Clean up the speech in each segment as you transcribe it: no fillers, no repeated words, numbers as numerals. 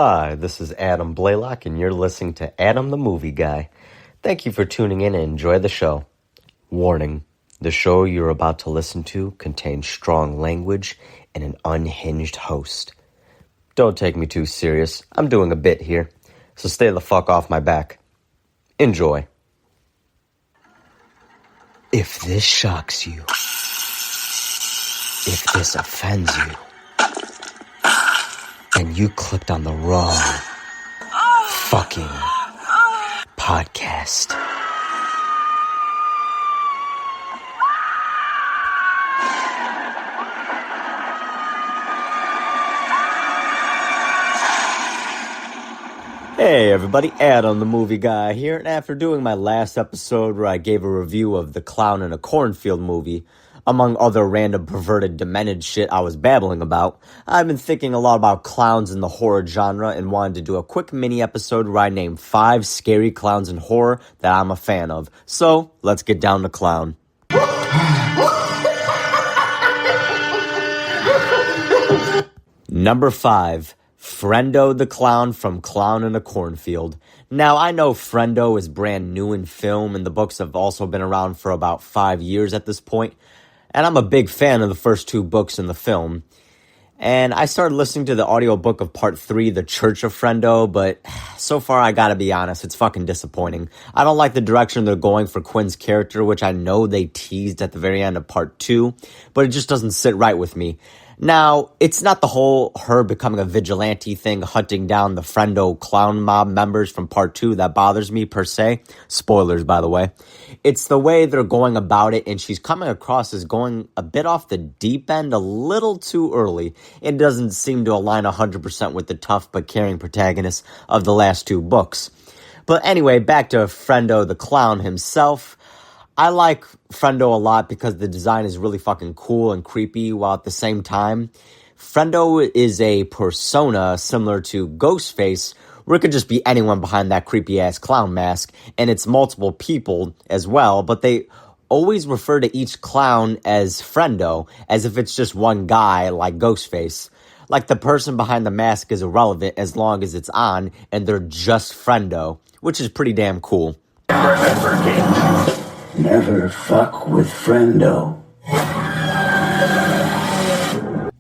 Hi, this is Adam Blaylock, and you're listening to Adam the Movie Guy. Thank you for tuning in and enjoy the show. Warning, the show you're about to listen to contains strong language and an unhinged host. Don't take me too serious. I'm doing a bit here, so stay the fuck off my back. Enjoy. If this shocks you, if this offends you, and you clicked on the wrong fucking podcast. Hey everybody, Adam the Movie Guy here, and after doing my last episode where I gave a review of the Clown in a Cornfield movie, among other random perverted demented shit I was babbling about, I've been thinking a lot about clowns in the horror genre and wanted to do a quick mini episode where I name 5 scary clowns in horror that I'm a fan of. So, let's get down to clown. Number 5. Friendo the Clown from Clown in a Cornfield. Now, I know Friendo is brand new in film, and the books have also been around for about 5 years at this point. And I'm a big fan of the first 2 books in the film. And I started listening to the audiobook of part 3, The Church of Friendo, but so far I gotta be honest, it's fucking disappointing. I don't like the direction they're going for Quinn's character, which I know they teased at the very end of part 2, but it just doesn't sit right with me. Now, it's not the whole her becoming a vigilante thing, hunting down the Friendo clown mob members from part 2 that bothers me per se. Spoilers, by the way. It's the way they're going about it, and she's coming across as going a bit off the deep end a little too early. It doesn't seem to align 100% with the tough but caring protagonist of the last 2 books. But anyway, back to Friendo the Clown himself. I like Friendo a lot because the design is really fucking cool and creepy, while at the same time, Friendo is a persona similar to Ghostface, where it could just be anyone behind that creepy-ass clown mask, and it's multiple people as well, but they always refer to each clown as Friendo, as if it's just one guy like Ghostface. Like the person behind the mask is irrelevant as long as it's on, and they're just Friendo, which is pretty damn cool. Remember, kid. Never fuck with Friendo.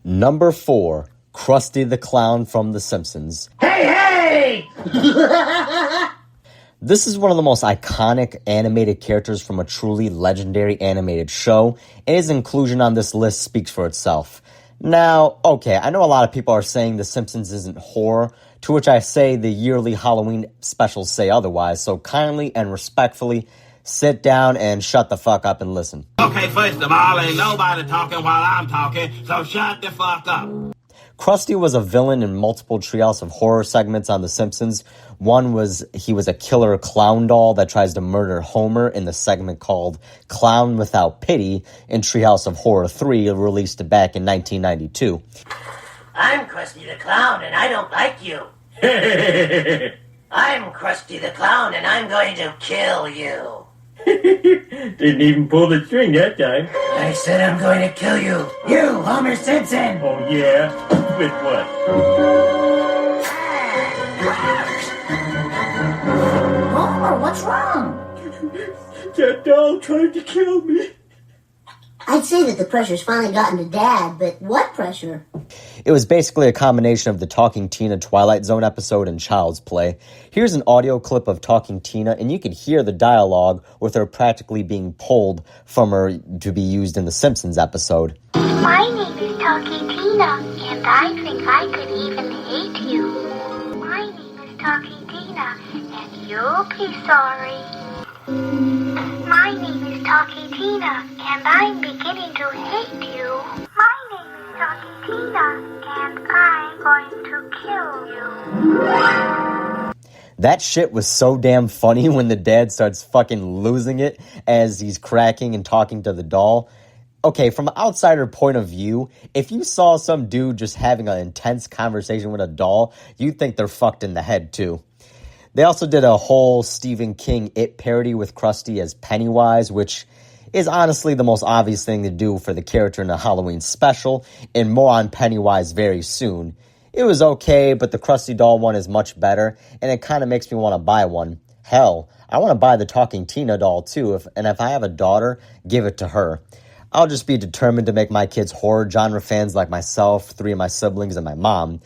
Number 4, Krusty the Clown from The Simpsons. Hey! This is one of the most iconic animated characters from a truly legendary animated show, and his inclusion on this list speaks for itself. Now, okay, I know a lot of people are saying The Simpsons isn't horror, to which I say the yearly Halloween specials say otherwise, so kindly and respectfully, sit down and shut the fuck up and listen. Okay, first of all, ain't nobody talking while I'm talking, so shut the fuck up. Krusty was a villain in multiple Treehouse of Horror segments on The Simpsons. One was he was a killer clown doll that tries to murder Homer in the segment called Clown Without Pity in Treehouse of Horror 3, released back in 1992. I'm Krusty the Clown, and I don't like you. I'm Krusty the Clown, and I'm going to kill you. Didn't even pull the string that time. I said I'm going to kill you. You, Homer Simpson. Oh, yeah? With what? Homer, what's wrong? That doll tried to kill me. I'd say that the pressure's finally gotten to Dad, but what pressure? It was basically a combination of the Talking Tina Twilight Zone episode and Child's Play. Here's an audio clip of Talking Tina, and you can hear the dialogue with her practically being pulled from her to be used in the Simpsons episode. My name is Talking Tina, and I think I could even hate you. My name is Talking Tina, and you'll be sorry. My name is Talking Tina, and I'm beginning to hate you. My name is Talking Tina, and I'm going to kill you. That shit was so damn funny when the dad starts fucking losing it as he's cracking and talking to the doll. Okay, from an outsider point of view, if you saw some dude just having an intense conversation with a doll, you'd think they're fucked in the head too. They also did a whole Stephen King It parody with Krusty as Pennywise, which is honestly the most obvious thing to do for the character in a Halloween special, and more on Pennywise very soon. It was okay, but the Krusty Doll one is much better, and it kind of makes me want to buy one. Hell, I want to buy the Talking Tina doll too, if I have a daughter, give it to her. I'll just be determined to make my kids horror genre fans like myself, 3 of my siblings, and my mom.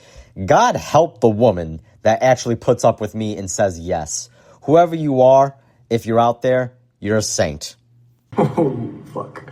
God help the woman that actually puts up with me and says yes. Whoever you are, if you're out there, you're a saint. Oh, fuck.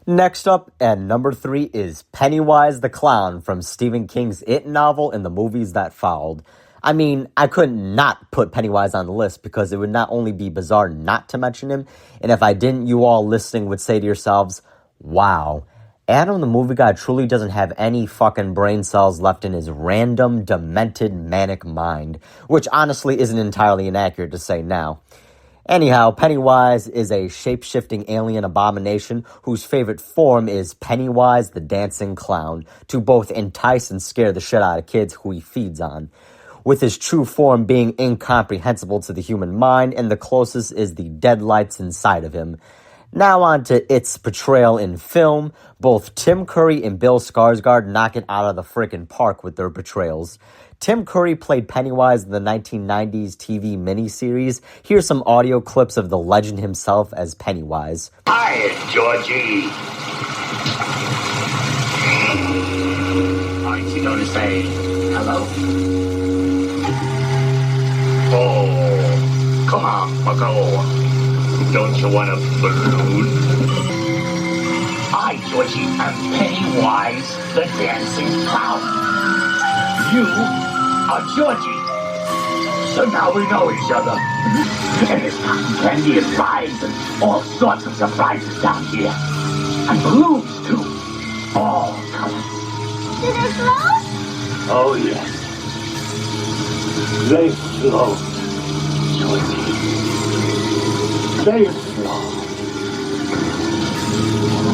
Next up, at number 3, is Pennywise the Clown from Stephen King's It novel and the movies that followed. I mean, I couldn't not put Pennywise on the list because it would not only be bizarre not to mention him, and if I didn't, you all listening would say to yourselves, wow, Adam the movie guy truly doesn't have any fucking brain cells left in his random, demented, manic mind, which honestly isn't entirely inaccurate to say now. Anyhow, Pennywise is a shape-shifting alien abomination whose favorite form is Pennywise the Dancing Clown, to both entice and scare the shit out of kids who he feeds on, with his true form being incomprehensible to the human mind, and the closest is the deadlights inside of him. Now on to its portrayal in film. Both Tim Curry and Bill Skarsgård knock it out of the frickin' park with their portrayals. Tim Curry played Pennywise in the 1990s TV miniseries. Here's some audio clips of the legend himself as Pennywise. Hi, Georgie. Aren't you going to say hello? Oh, come on, Bucko. Don't you want a balloon? I, Georgie, am Pennywise the Dancing Clown. You are Georgie. So now we know each other. And there's cotton candy and rides and all sorts of surprises down here. And balloons, too. All colors. Do they float? Oh, yes. They float, Georgie. They float.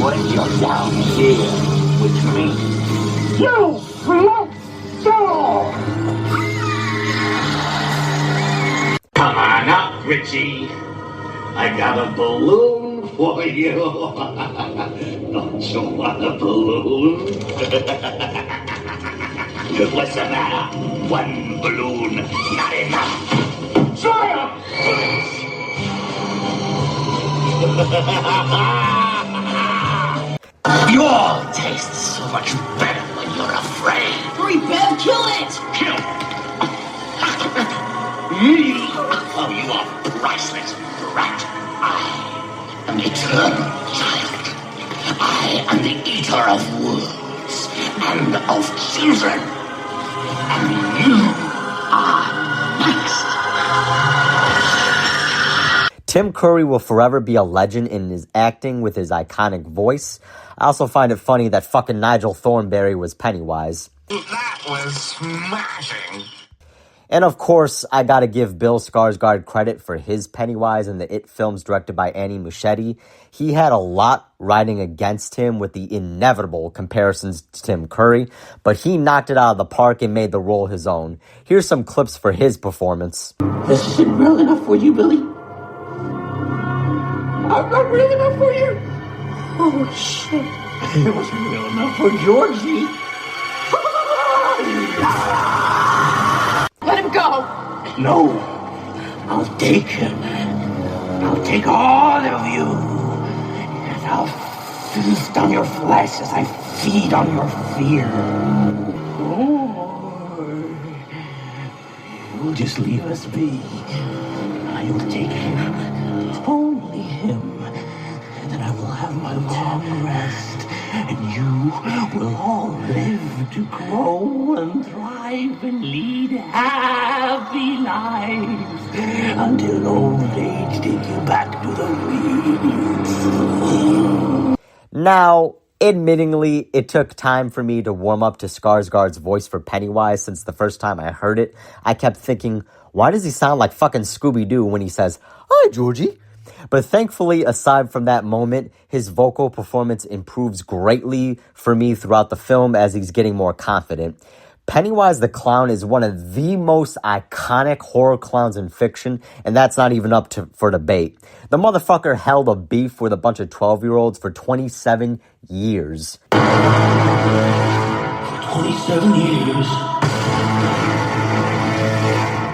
When you're down here with me, you float too! Come on up, Richie. I got a balloon for you. Don't you want a balloon? What's the matter? One balloon, not enough. Try it! You all taste so much better when you're afraid. Hurry, Bev, kill it! Kill! Oh, you are priceless, rat. I am the eternal child. I am the eater of worlds and of children. And you are next. Tim Curry will forever be a legend in his acting with his iconic voice. I also find it funny that fucking Nigel Thornberry was Pennywise. That was smashing. And of course, I gotta give Bill Skarsgård credit for his Pennywise in the It films directed by Annie Muschietti. He had a lot riding against him with the inevitable comparisons to Tim Curry, but he knocked it out of the park and made the role his own. Here's some clips for his performance. This isn't real enough for you, Billy. I'm not real enough for you. Oh, shit. It wasn't real enough for Georgie. Let him go! No, I'll take him. I'll take all of you. And I'll feast on your flesh as I feed on your fear. Or you'll just leave us be. I'll take him, only him. And then I will have my long rest. And you will all live to grow and thrive and lead happy lives until old age take you back to the weeds. Now, admittingly, it took time for me to warm up to Skarsgård's voice for Pennywise since the first time I heard it. I kept thinking, why does he sound like fucking Scooby-Doo when he says, "Hi, Georgie"? But thankfully, aside from that moment, his vocal performance improves greatly for me throughout the film as he's getting more confident. Pennywise the Clown is one of the most iconic horror clowns in fiction, and that's not even up for debate. The motherfucker held a beef with a bunch of 12-year-olds for 27 years. For 27 years,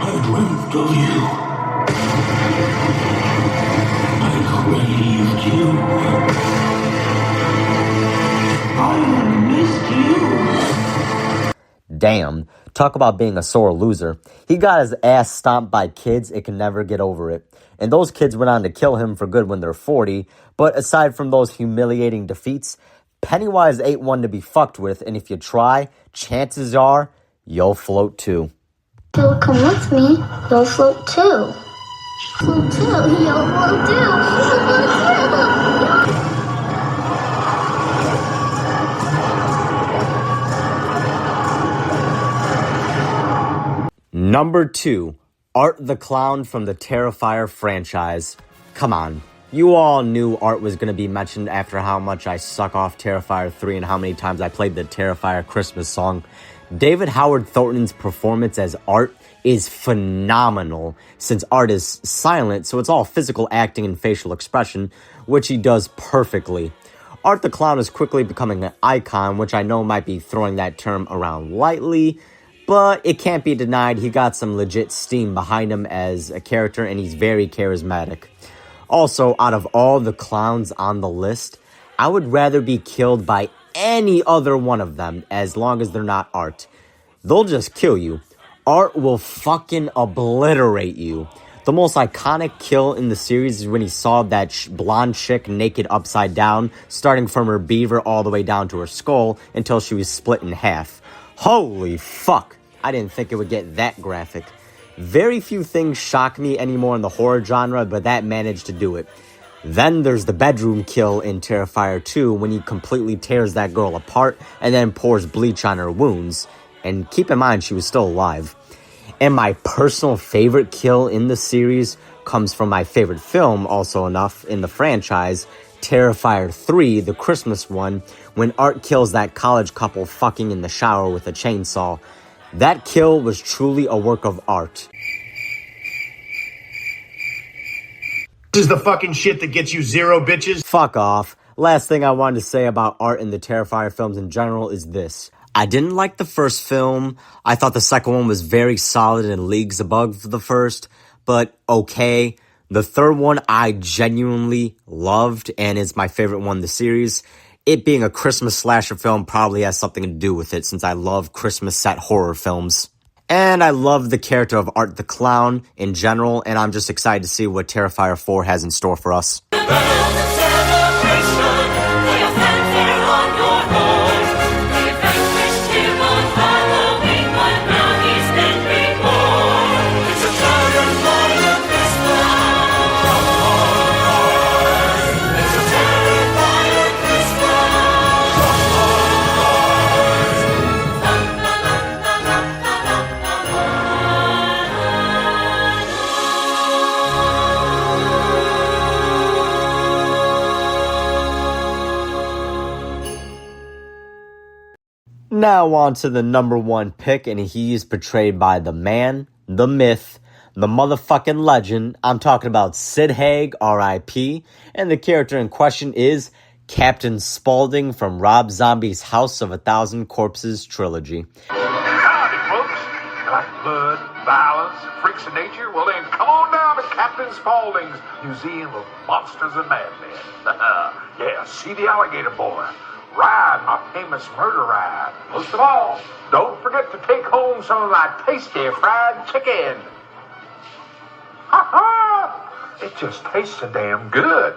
I dreamt of you. I craved you. I missed you. Damn, talk about being a sore loser. He got his ass stomped by kids and can never get over it. And those kids went on to kill him for good when they're 40. But aside from those humiliating defeats, Pennywise ain't one to be fucked with. And if you try, chances are you'll float too. You'll come with me. You'll float too. Float too. You'll float too. You'll float too. Number 2, Art the Clown from the Terrifier franchise. Come on, you all knew Art was going to be mentioned after how much I suck off Terrifier 3 and how many times I played the Terrifier Christmas song. David Howard Thornton's performance as Art is phenomenal, since Art is silent, so it's all physical acting and facial expression, which he does perfectly. Art the Clown is quickly becoming an icon, which I know might be throwing that term around lightly, but it can't be denied he got some legit steam behind him as a character, and he's very charismatic. Also, out of all the clowns on the list, I would rather be killed by any other one of them as long as they're not Art. They'll just kill you. Art will fucking obliterate you. The most iconic kill in the series is when he saw that blonde chick naked upside down, starting from her beaver all the way down to her skull until she was split in half. Holy fuck. I didn't think it would get that graphic. Very few things shock me anymore in the horror genre, but that managed to do it. Then there's the bedroom kill in Terrifier 2 when he completely tears that girl apart and then pours bleach on her wounds. And keep in mind, she was still alive. And my personal favorite kill in the series comes from my favorite film, also enough, in the franchise, Terrifier 3, the Christmas one, when Art kills that college couple fucking in the shower with a chainsaw. That kill was truly a work of art. This is the fucking shit that gets you 0 bitches. Fuck off. Last thing I wanted to say about Art in the Terrifier films in general is this. I didn't like the first film. I thought the second one was very solid and leagues above the first, but okay. The third one I genuinely loved and is my favorite one in the series. It being a Christmas slasher film probably has something to do with it since I love Christmas set horror films. And I love the character of Art the Clown in general, and I'm just excited to see what Terrifier 4 has in store for us. Now on to the number 1 pick, and he is portrayed by the man, the myth, the motherfucking legend. I'm talking about Sid Haig, R.I.P., and the character in question is Captain Spaulding from Rob Zombie's House of a Thousand Corpses trilogy. Howdy, folks. You like blood, violence, and freaks of nature? Well, then come on down to Captain Spaulding's Museum of Monsters and Madmen. Yeah, see the alligator boy. Ride my famous murder ride. Most of all, don't forget to take home some of my tasty fried chicken. Ha ha! It just tastes so damn good.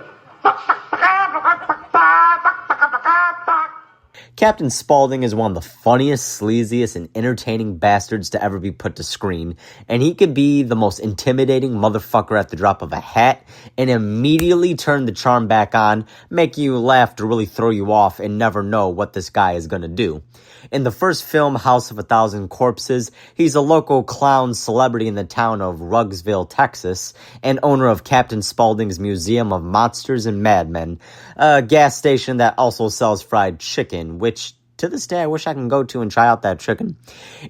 Captain Spaulding is one of the funniest, sleaziest, and entertaining bastards to ever be put to screen, and he could be the most intimidating motherfucker at the drop of a hat and immediately turn the charm back on, making you laugh to really throw you off and never know what this guy is gonna do. In the first film, House of a Thousand Corpses, he's a local clown celebrity in the town of Rugsville, Texas, and owner of Captain Spaulding's Museum of Monsters and Madmen, a gas station that also sells fried chicken, which, to this day I wish I can go to and try out that chicken.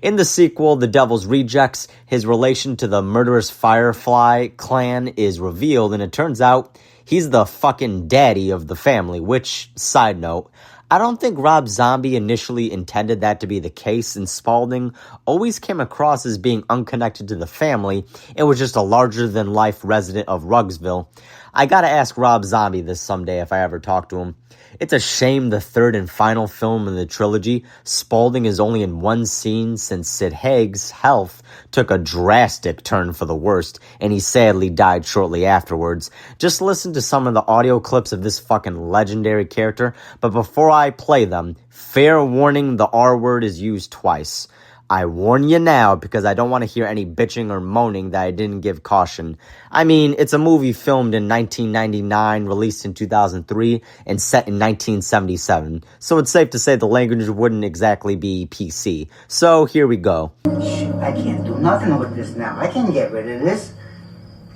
In the sequel, The Devil's Rejects, his relation to the murderous Firefly clan is revealed, and it turns out he's the fucking daddy of the family, which, side note, I don't think Rob Zombie initially intended that to be the case, and Spaulding always came across as being unconnected to the family and was just a larger-than-life resident of Rugsville. I gotta ask Rob Zombie this someday if I ever talk to him. It's a shame the third and final film in the trilogy, Spaulding is only in one scene since Sid Haig's health took a drastic turn for the worst, and he sadly died shortly afterwards. Just listen to some of the audio clips of this fucking legendary character, but before I play them, fair warning, the R word is used twice. I warn you now because I don't want to hear any bitching or moaning that I didn't give caution. I mean, it's a movie filmed in 1999, released in 2003, and set in 1977. So it's safe to say the language wouldn't exactly be PC. So here we go. I can't do nothing with this now. I can't get rid of this.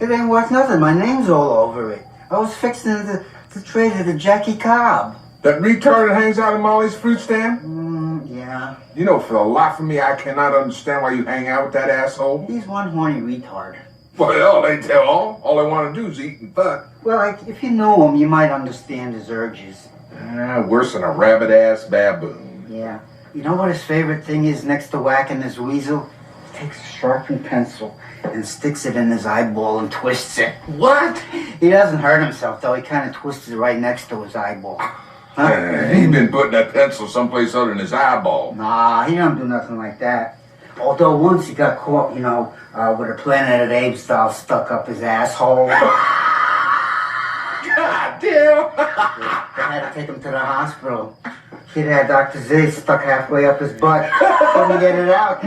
It ain't worth nothing. My name's all over it. I was fixing to trade it to Jackie Cobb. That retard that hangs out in Molly's fruit stand? Yeah. You know, for the life of me, I cannot understand why you hang out with that asshole. He's one horny retard. Well, they tell all they want to do is eat and fuck. Well, if you know him, you might understand his urges. Worse than a rabid-ass baboon. Yeah. You know what his favorite thing is next to whacking this weasel? He takes a sharpened pencil and sticks it in his eyeball and twists it. What? He doesn't hurt himself, though. He kind of twists it right next to his eyeball. Huh? He been putting that pencil someplace other than his eyeball. Nah, he don't do nothing like that. Although once he got caught, with a Planet of the Apes style stuck up his asshole. God damn! They had to take him to the hospital. Kid had Dr. Z stuck halfway up his butt. Couldn't get it out.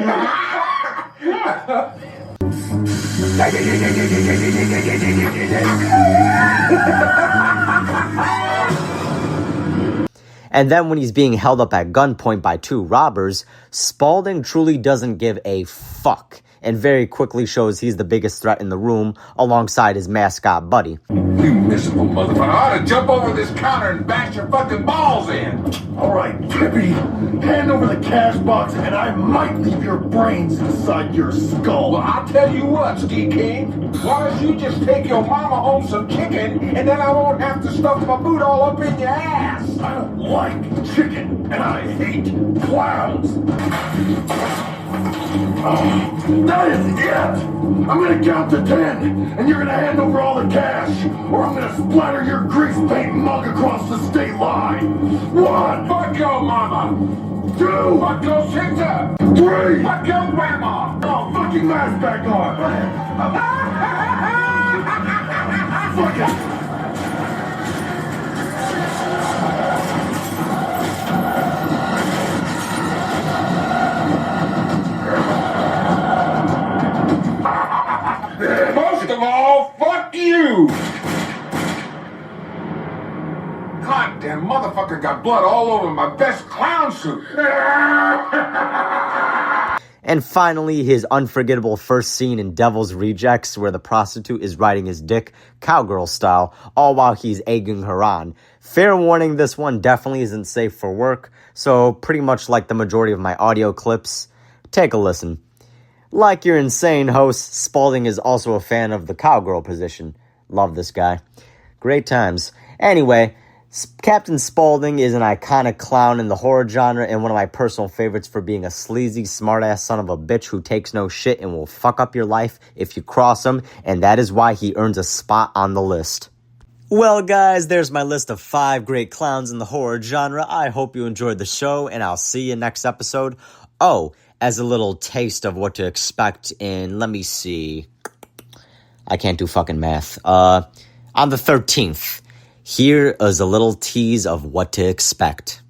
And then when he's being held up at gunpoint by two robbers, Spaulding truly doesn't give a fuck and very quickly shows he's the biggest threat in the room alongside his mascot buddy. You miserable motherfucker. I ought to jump over this counter and bash your fucking balls in. All right, Tippy, hand over the cash box and I might leave your brains inside your skull. Well, I'll tell you what, Ski King. Why don't you just take your mama home some chicken and then I won't have to stuff my boot all up in your ass. I don't like chicken and I hate clowns. That is it! I'm gonna count to 10, and you're gonna hand over all the cash, or I'm gonna splatter your grease paint mug across the state line. 1. Fuck your mama. 2. Fuck your sister. 3. Fuck your grandma. Oh, fucking mask back on. Fuck it. Most of all, fuck you! Goddamn motherfucker got blood all over my best clown suit. And finally, his unforgettable first scene in Devil's Rejects, where the prostitute is riding his dick, cowgirl style, all while he's egging her on. Fair warning, this one definitely isn't safe for work, so pretty much like the majority of my audio clips, take a listen. Like your insane host, Spaulding is also a fan of the cowgirl position. Love this guy. Great times. Anyway, Captain Spaulding is an iconic clown in the horror genre and one of my personal favorites for being a sleazy, smart-ass son of a bitch who takes no shit and will fuck up your life if you cross him, and that is why he earns a spot on the list. Well, guys, there's my list of 5 great clowns in the horror genre. I hope you enjoyed the show, and I'll see you next episode. Oh, as a little taste of what to expect in, let me see, I can't do fucking math, on the 13th, here is a little tease of what to expect.